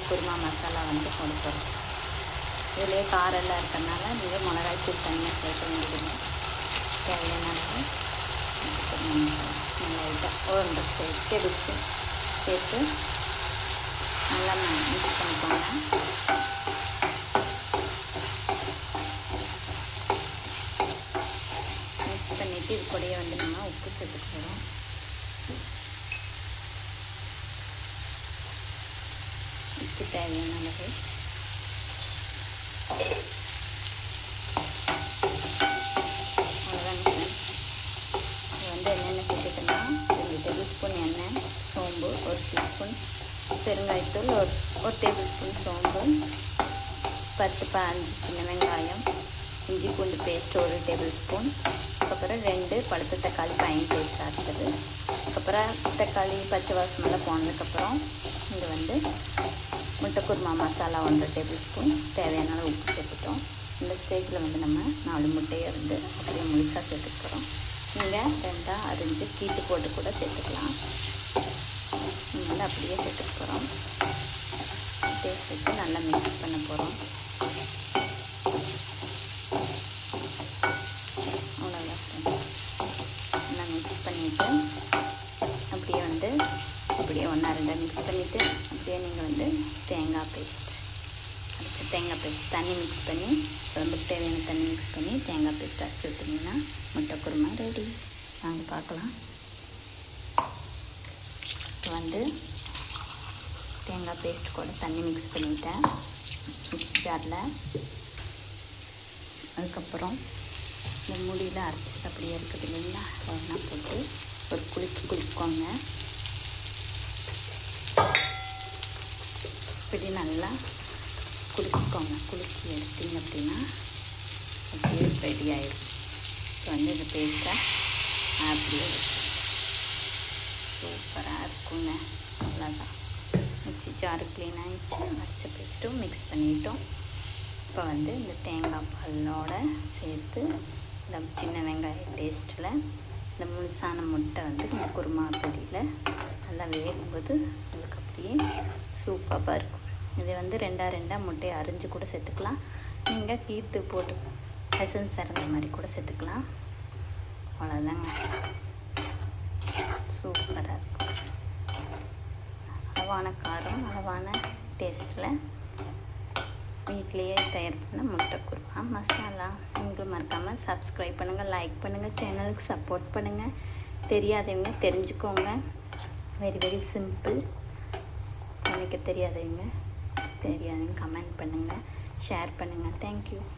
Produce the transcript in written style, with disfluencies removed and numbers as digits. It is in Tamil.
குருமா மசாலா வந்து போட போகிறோம். இதிலே காரெல்லாம் இருக்கிறதுனால நீங்கள் மிளகாய்த்தூள் தனியாக சேர்க்க வேண்டியதுங்க. தேவையான அளவு குருமா மசாலா லைட்டாக ஒரு 2 டேபிள் ஸ்பூன் சேர்த்து நல்லா மிக்ஸ் பண்ணிக்கோங்க. மிக்ஸ் பண்ணிவிட்டு இது கூடயே வந்து நம்ம உப்பு சேர்த்துக்க போகிறோம். உப்பு தேவையான அளவு. அவ்வளோதாங்க சார். இது வந்து என்னென்ன சேர்த்துக்கன்னா 2 டேபிள் ஸ்பூன் எண்ணெய், சோம்பு 1 டீஸ்பூன், பெருங்காயத்தூள் ஒரு டேபிள் ஸ்பூன் சோம்பு, 5 சின்ன வெங்காயம், இஞ்சி பூண்டு பேஸ்ட் 1 டேபிள் ஸ்பூன், அதுக்கப்புறம் 2 பழுத்த தக்காளி பையன் பேஸ்ட் அரைச்சது. அதுக்கப்புறம் தக்காளி பச்சை வாசமெல்லாம் போனதுக்கப்புறம் இங்கே வந்து முட்டை குருமா மசாலா 1 டேபிள் ஸ்பூன், தேவையான அளவு உப்பு சேர்த்துட்டோம். இந்த ஸ்டேஜில் வந்து நம்ம 4 முட்டையை வந்து அப்படியே முழுசாக சேர்த்துக்க போகிறோம். நீங்கள் 2ஆக அரிஞ்சு கீட்டு போட்டு கூட சேர்த்துக்கலாம். நம்ம வந்து அப்படியே சேர்த்துக்க போகிறோம். சேர்த்துட்டு நல்லா மிக்ஸ் பண்ண போகிறோம். அவ்வளோதான். நல்லா மிக்ஸ் பண்ணிவிட்டு அப்படியே வந்து அப்படியே 1-2 மிக்ஸ் பண்ணிவிட்டு அப்படியே நீங்கள் வந்து தேங்காய் பேஸ்ட் அரைச்சி தேங்காய் பேஸ்ட் தண்ணி மிக்ஸ் பண்ணி குழம்புக்கு தேவையான தண்ணி மிக்ஸ் பண்ணி தேங்காய் பேஸ்ட் அரைச்சி விட்டிங்கன்னா முட்டை குருமா ரெடி. வாங்க பார்க்கலாம். இப்போ வந்து தேங்காய் பேஸ்ட் கூட தண்ணி மிக்ஸ் பண்ணிவிட்டேன் மிக்ஸி ஜாரில். அதுக்கப்புறம் இந்த முடியில் அரைச்சது அப்படியே இருக்குது இல்லைங்களா, அதெல்லாம் போட்டு ஒரு குளிக்கோங்க. இப்படி நல்லா குளிக்கோங்க. குளிக்கி எடுத்தீங்க அப்படின்னா அப்படியே ரெடி ஆகிடும். இப்போ வந்து இந்த பேஸ்ட்டை அப்படியே சூப்பராக இருக்குங்க. அவ்வளோதான். மிக்ஸி ஜாரு க்ளீன் ஆகிடுச்சு. அரைச்ச பேஸ்ட்டும் மிக்ஸ் பண்ணிட்டோம். இப்போ வந்து இந்த தேங்காய் பாலோட சேர்த்து இந்த சின்ன வெங்காய டேஸ்ட்டில் இந்த முழுசான முட்டை வந்து இந்த குருமா பொடியில் நல்லா வேகும்போது உங்களுக்கு அப்படியே சூப்பராக இருக்கும். இதை வந்து 2 முட்டையை அரிஞ்சு கூட சேர்த்துக்கலாம். நீங்கள் கீத்து போட்டு எசன்ஸ் இறங்குற மாதிரி கூட சேர்த்துக்கலாம். அவ்வளோதாங்க. சூப்பராக இருக்கும். அளவான காரம், அளவான டேஸ்ட்டில் வீட்லேயே தயார் பண்ண முட்டை குருமா மசாலா. நீங்களும் மறக்காமல் சப்ஸ்கிரைப் பண்ணுங்கள், லைக் பண்ணுங்கள், சேனலுக்கு சப்போர்ட் பண்ணுங்கள். தெரியாதவங்க தெரிஞ்சுக்கோங்க. Very simple. சமைக்க தெரியாதவங்க கமெண்ட் பண்ணுங்கள், ஷேர் பண்ணுங்கள். தேங்க்யூ.